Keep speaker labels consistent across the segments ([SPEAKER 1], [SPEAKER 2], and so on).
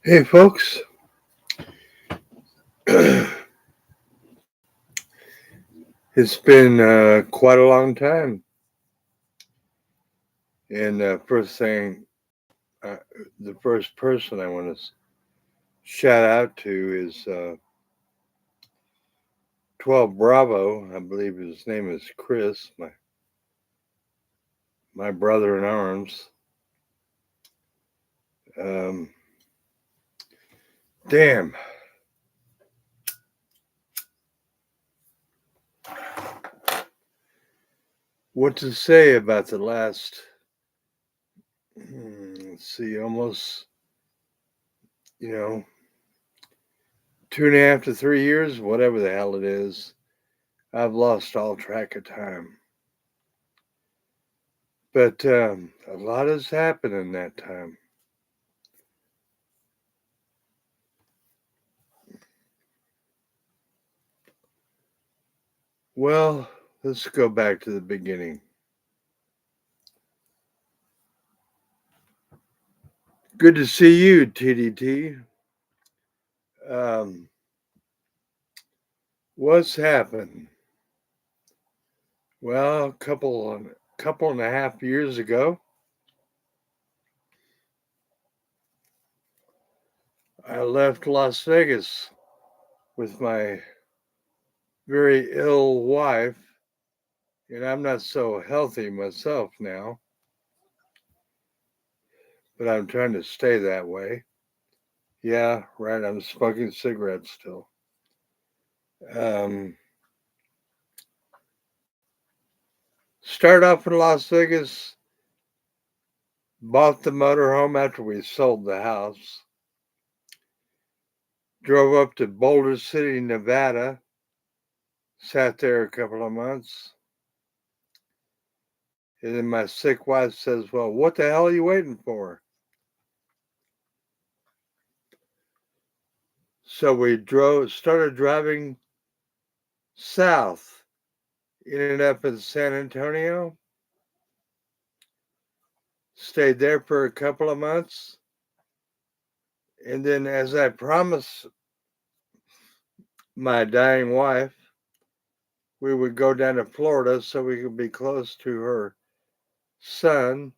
[SPEAKER 1] Hey, folks. It's been quite a long time. And first thing, uh, the first person I want to shout out to is 12 Bravo. I believe his name is Chris, my brother in arms. Um, damn. What to say about the last, let's see, almost, you know, 2.5 to 3 years, whatever the hell it is. I've lost all track of time. But a lot has happened in that time. Well, let's go back to the beginning. Good to see you, TDT. Um, what's happened? Well, couple and a half years ago, I left Las Vegas with my very ill wife, and I'm not so healthy myself now, but I'm trying to stay that way. Yeah, right. I'm smoking cigarettes still. Um, start off in Las Vegas, bought the motorhome after we sold the house. Drove up to Boulder City, Nevada, sat there a couple of months. And then my sick wife says, "Well, what the hell are you waiting for?" So we started driving south, ended up in San Antonio, stayed there for a couple of months. And then, as I promised my dying wife, we would go down to Florida so we could be close to her son,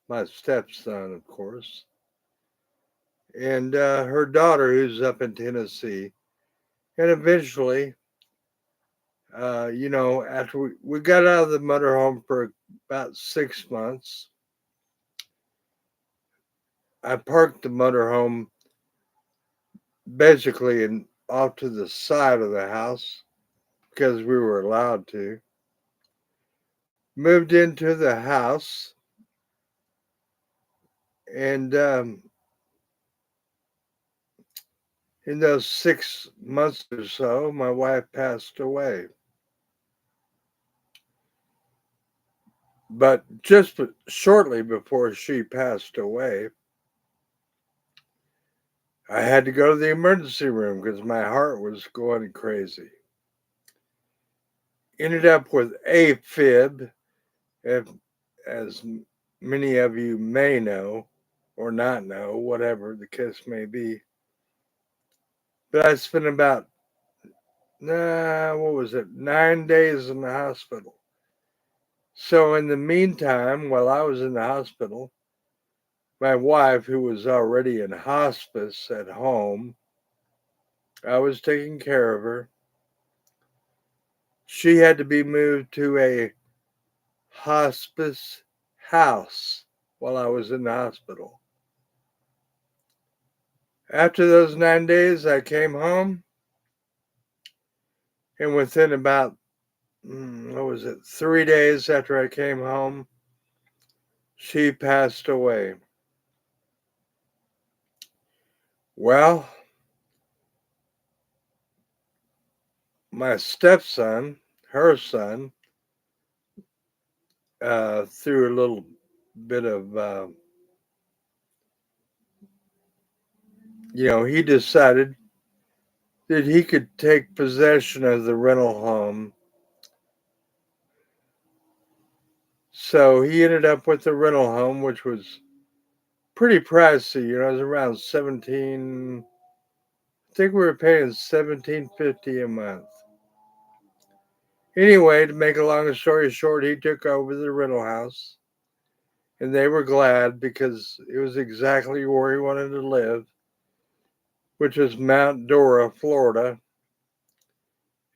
[SPEAKER 1] my stepson, of course, and her daughter, who's up in Tennessee. And eventually, after we got out of the motorhome for about 6 months, I parked the motorhome basically off to the side of the house because we were allowed to. Moved into the house, and in those 6 months or so, my wife passed away. But just shortly before she passed away, I had to go to the emergency room because my heart was going crazy. Ended up with AFib, as many of you may know or not know, whatever the case may be. But I spent about, 9 days in the hospital. So in the meantime, while I was in the hospital, my wife, who was already in hospice at home, I was taking care of her. She had to be moved to a hospice house while I was in the hospital. After those 9 days, I came home, and within about, 3 days after I came home, she passed away. Well, my stepson, her son, through a little bit of, he decided that he could take possession of the rental home. So he ended up with the rental home, which was pretty pricey. You know, it was around 17. I think we were paying 17.50 a month. Anyway, to make a long story short, he took over the rental house, and they were glad because it was exactly where he wanted to live, which was Mount Dora, Florida.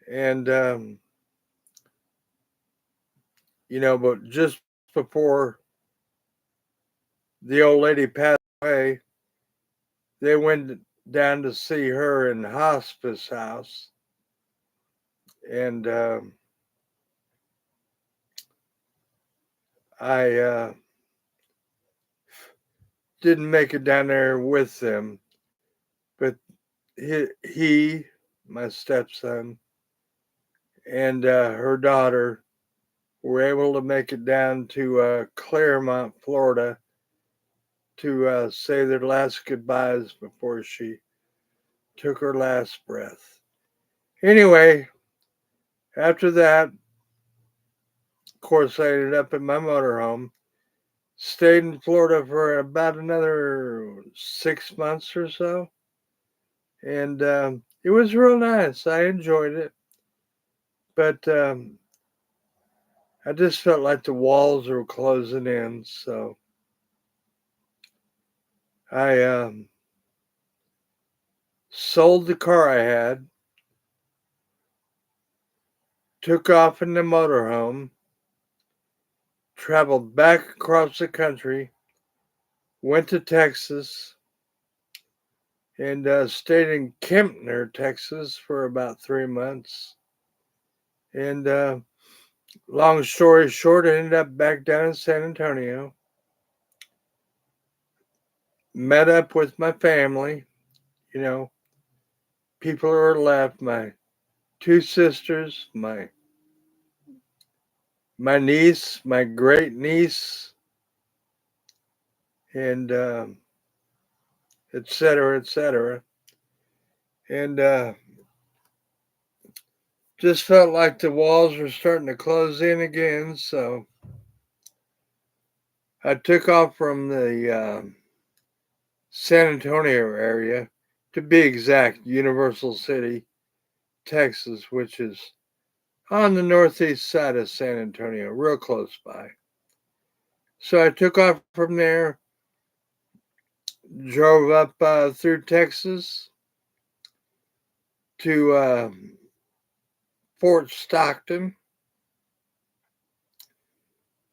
[SPEAKER 1] And but just before the old lady passed away, they went down to see her in the hospice house, and I didn't make it down there with them, but he my stepson, and her daughter were able to make it down to Claremont, Florida, to say their last goodbyes before she took her last breath. Anyway, after that, of course, I ended up in my motorhome. Stayed in Florida for about another 6 months or so, and it was real nice. I enjoyed it, but I just felt like the walls were closing in, so I sold the car I had, took off in the motorhome, traveled back across the country, went to Texas, and stayed in Kempner, Texas for about 3 months. And long story short, I ended up back down in San Antonio, met up with my family, you know, people who are left, my two sisters, my niece, my great niece, and et cetera, et cetera. And just felt like the walls were starting to close in again. So I took off from the San Antonio area, to be exact, Universal City, Texas, which is on the northeast side of San Antonio, real close by. So I took off from there, drove up through Texas to Fort Stockton,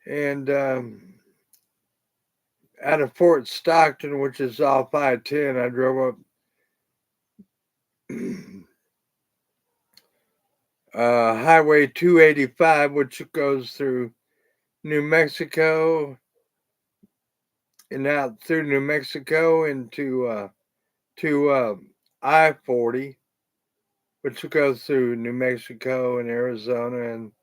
[SPEAKER 1] and out of Fort Stockton, which is off I-10, I drove up Highway 285, which goes through New Mexico and out through New Mexico into to I-40, which goes through New Mexico and Arizona, and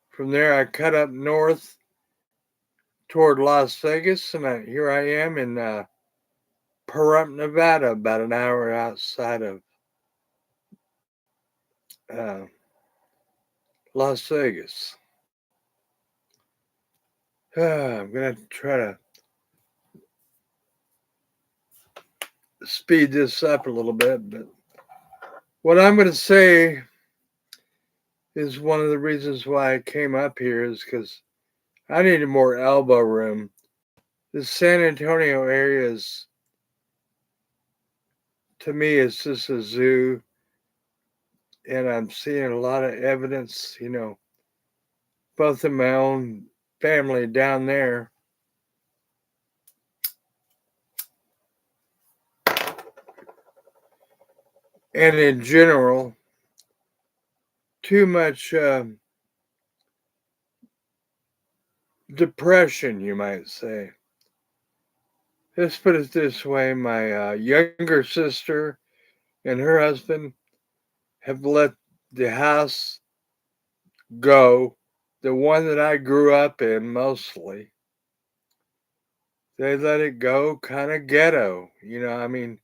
[SPEAKER 1] from there I cut up north toward Las Vegas, and here I am in Pahrump, Nevada, about an hour outside of uh, Las Vegas. I'm gonna try to speed this up a little bit, but what I'm gonna say is one of the reasons why I came up here is because I needed more elbow room. The San Antonio area is, to me, it's just a zoo, and I'm seeing a lot of evidence, both in my own family down there, and in general, too much depression, you might say. Let's put it this way: my younger sister and her husband have let the house go, the one that I grew up in mostly. They let it go kind of ghetto. I mean,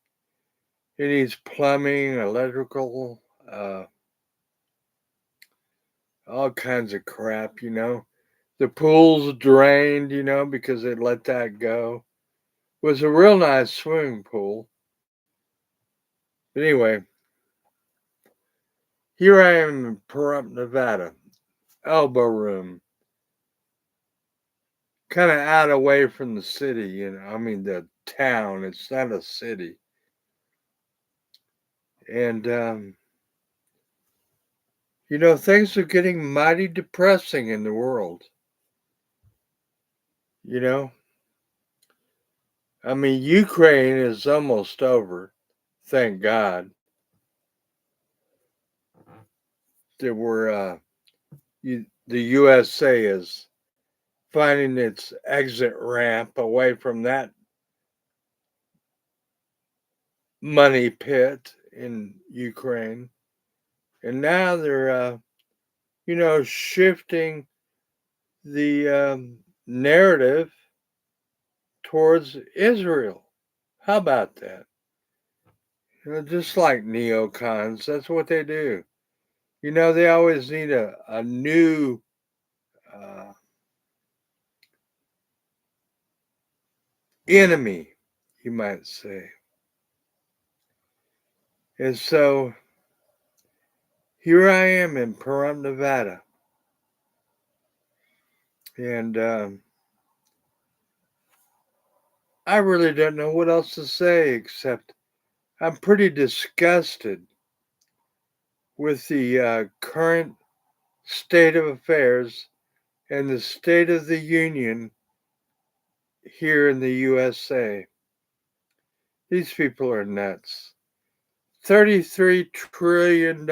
[SPEAKER 1] it needs plumbing, electrical, all kinds of crap. The pool's drained, because they let that go. It was a real nice swimming pool. But anyway, here I am in Pahrump, Nevada, elbow room, kind of out away from the city, I mean, the town. It's not a city. And, things are getting mighty depressing in the world. You know, I mean, Ukraine is almost over, thank God. There were, the USA is finding its exit ramp away from that money pit in Ukraine. And now they're, shifting the narrative towards Israel. How about that? Just like neocons, that's what they do. They always need a new uh, enemy, you might say. And so here I am in Pahrump, Nevada. And I really don't know what else to say except I'm pretty disgusted with the current state of affairs and the state of the union here in the USA. These people are nuts. $33 trillion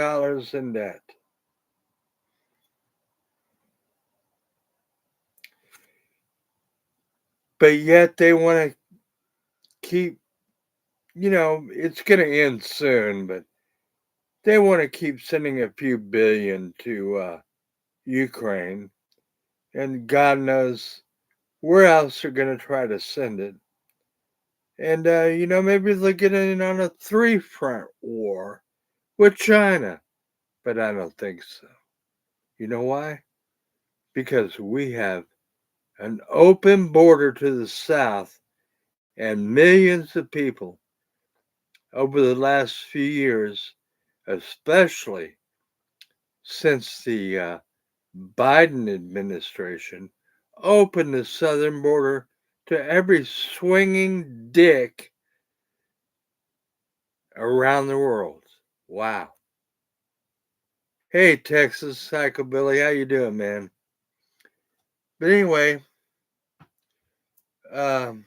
[SPEAKER 1] in debt. But yet they want to keep, it's going to end soon, but they want to keep sending a few billion to Ukraine. And God knows where else they're going to try to send it. And, maybe they'll get in on a three-front war with China. But I don't think so. You know why? Because we have an open border to the south and millions of people over the last few years, especially since the Biden administration opened the southern border to every swinging dick around the world. Wow. Hey, Texas Psychobilly, how you doing, man? But anyway, um,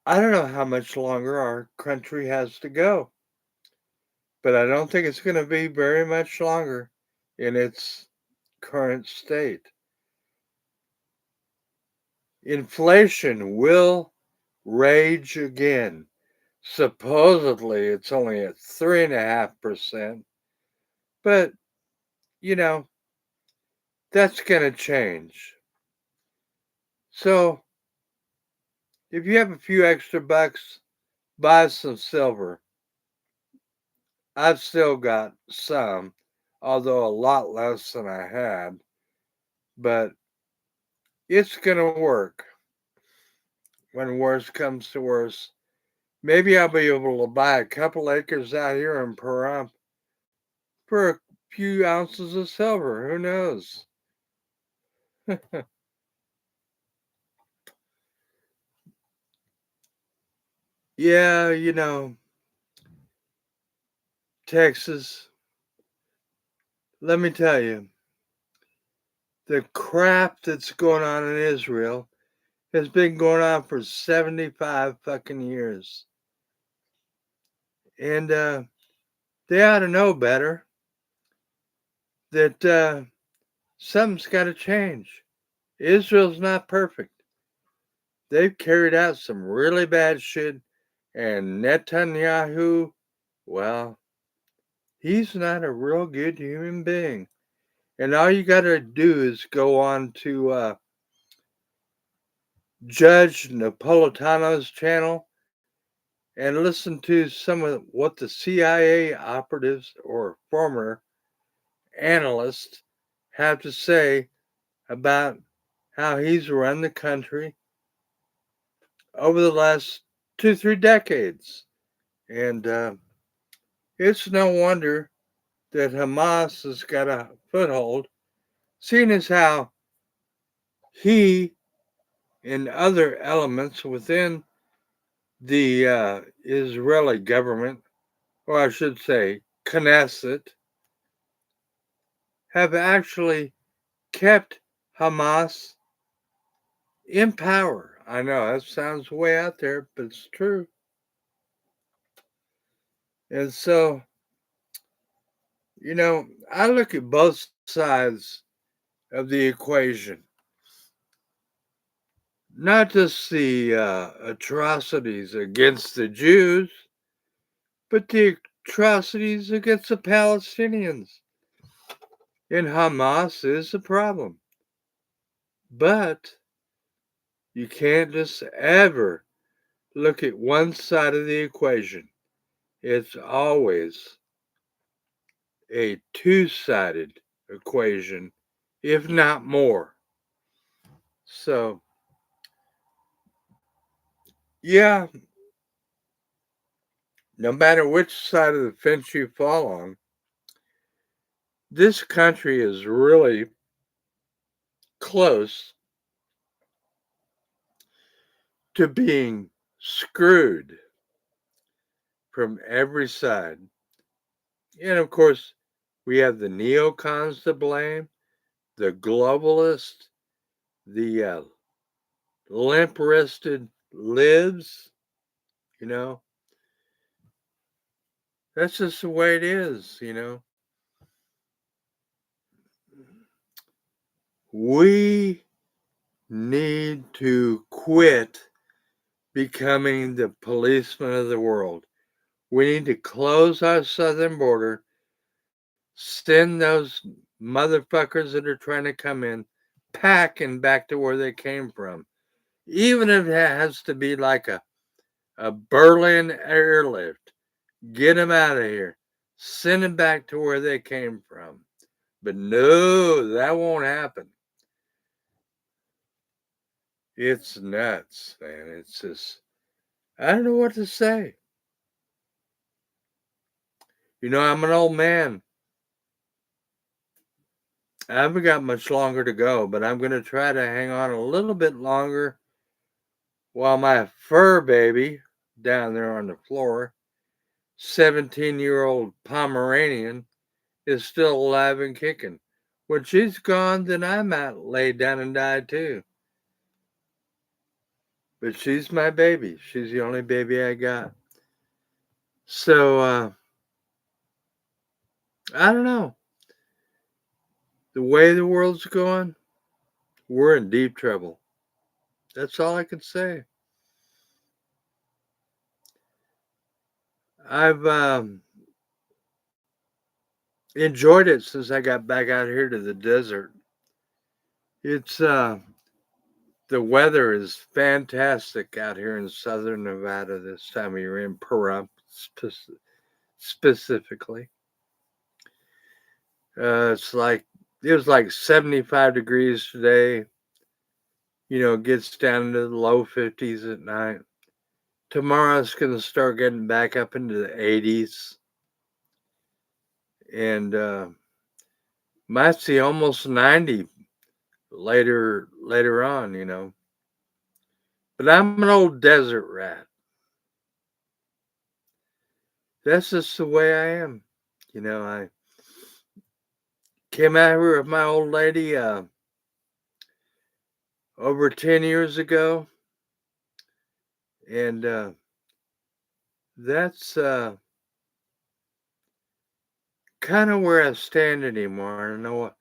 [SPEAKER 1] I don't know how much longer our country has to go, but I don't think it's going to be very much longer in its current state. Inflation will rage again. Supposedly, it's only at 3.5%, but that's going to change. So, if you have a few extra bucks, buy some silver. I've still got some, although a lot less than I had, but it's going to work when worse comes to worse. Maybe I'll be able to buy a couple acres out here in Pahrump for a few ounces of silver. Who knows? Yeah, Texas, let me tell you, the crap that's going on in Israel has been going on for 75 fucking years. And they ought to know better that something's got to change. Israel's not perfect. They've carried out some really bad shit, and Netanyahu, well, he's not a real good human being. And all you got to do is go on to Judge Napolitano's channel and listen to some of what the CIA operatives or former analysts have to say about how he's run the country over the last 2, 3 decades. And it's no wonder that Hamas has got a foothold, seeing as how he and other elements within the Israeli government, or I should say Knesset, have actually kept Hamas in power. I know that sounds way out there, but it's true. And so, I look at both sides of the equation, not just the atrocities against the Jews, but the atrocities against the Palestinians. And Hamas is a problem. But you can't just ever look at one side of the equation. It's always a two-sided equation, if not more. So, yeah, no matter which side of the fence you fall on, this country is really close to being screwed from every side. And of course, we have the neocons to blame, the globalists, the limp wristed libs, you know. That's just the way it is. We need to quit becoming the policeman of the world. We need to close our southern border, send those motherfuckers that are trying to come in packing back to where they came from. Even if it has to be like a Berlin airlift, get them out of here, send them back to where they came from. But no, that won't happen. It's nuts, man. It's just, I don't know what to say. I'm an old man. I haven't got much longer to go, but I'm going to try to hang on a little bit longer while my fur baby down there on the floor, 17-year-old Pomeranian, is still alive and kicking. When she's gone, then I might lay down and die too. But she's my baby. She's the only baby I got. So, I don't know. The way the world's going, we're in deep trouble. That's all I can say. I've enjoyed it since I got back out here to the desert. It's the weather is fantastic out here in southern Nevada this time of year, in Pahrump specifically. It was like 75 degrees today. It gets down into the low 50s at night. Tomorrow it's going to start getting back up into the 80s. And might see almost 90 later on. But I'm an old desert rat. That's just the way I am. I came out here with my old lady over 10 years ago. And that's kind of where I stand anymore. I don't know if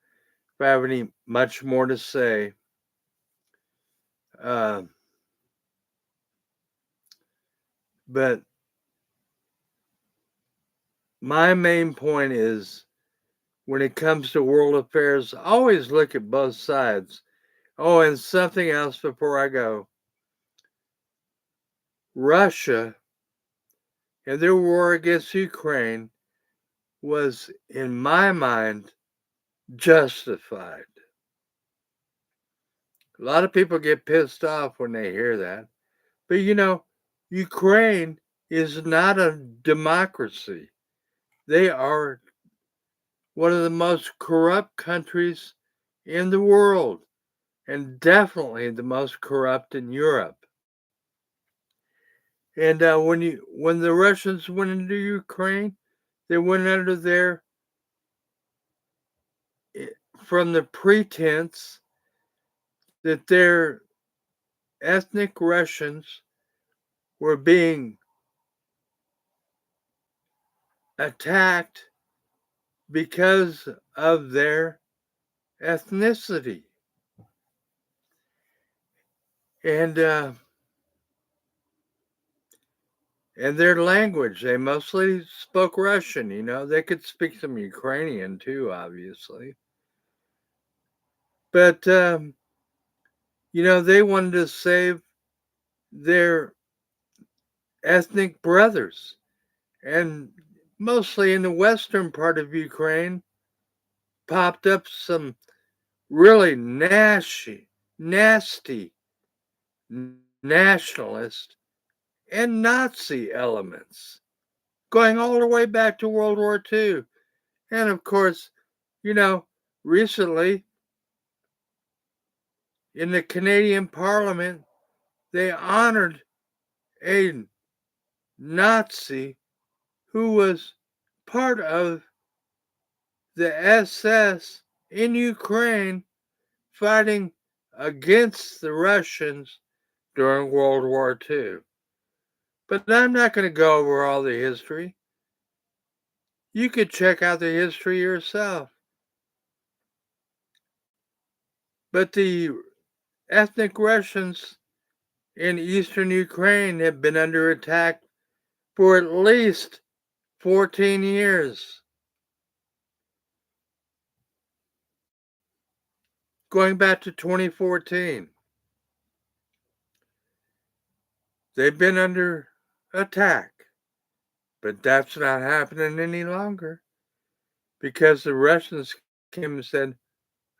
[SPEAKER 1] I have any much more to say. Uh, but my main point is when it comes to world affairs, always look at both sides. Oh, and something else before I go. Russia and their war against Ukraine was, in my mind, justified. A lot of people get pissed off when they hear that. But Ukraine is not a democracy. They are one of the most corrupt countries in the world, and definitely the most corrupt in Europe. And when the Russians went into Ukraine, they went under there from the pretense that their ethnic Russians were being attacked because of their ethnicity. And their language. They mostly spoke Russian, They could speak some Ukrainian too, obviously. But, they wanted to save their ethnic brothers. And mostly in the western part of Ukraine, popped up some really nasty nationalist and Nazi elements going all the way back to World War II. And of course, recently in the Canadian Parliament, they honored a Nazi who was part of the SS in Ukraine fighting against the Russians during World War II. But I'm not going to go over all the history. You could check out the history yourself. But the ethnic Russians in eastern Ukraine have been under attack for at least 14 years. Going back to 2014. They've been under attack. But that's not happening any longer because the Russians came and said,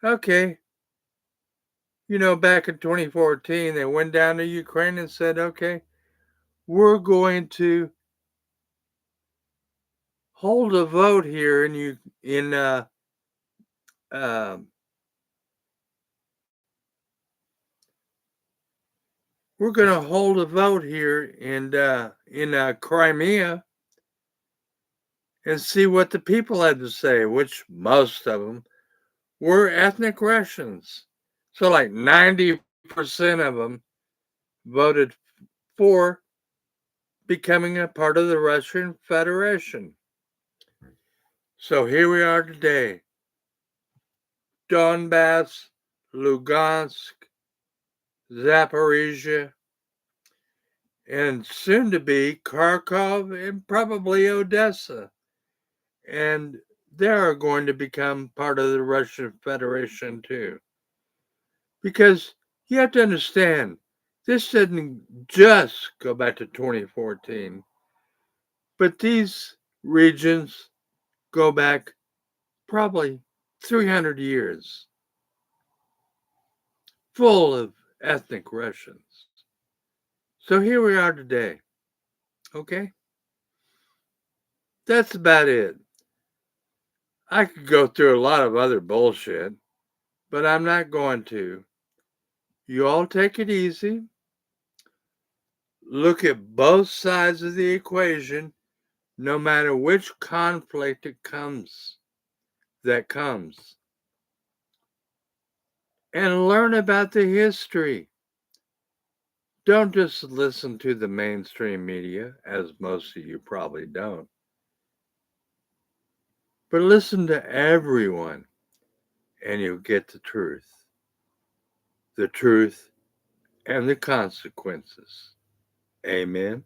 [SPEAKER 1] okay, back in 2014, they went down to Ukraine and said, okay, we're going to hold a vote here we're going to hold a vote here in Crimea and see what the people had to say, which most of them were ethnic Russians. So like 90% of them voted for becoming a part of the Russian Federation. So here we are today. Donbass, Lugansk, Zaporizhia, and soon to be Kharkov and probably Odessa. And they are going to become part of the Russian Federation too. Because you have to understand, this didn't just go back to 2014, but these regions go back probably 300 years, full of ethnic Russians. So here we are today. Okay? That's about it. I could go through a lot of other bullshit, but I'm not going to. You all take it easy. Look at both sides of the equation, no matter which conflict that comes. And learn about the history. Don't just listen to the mainstream media, as most of you probably don't. But listen to everyone, and you'll get the truth and the consequences. Amen.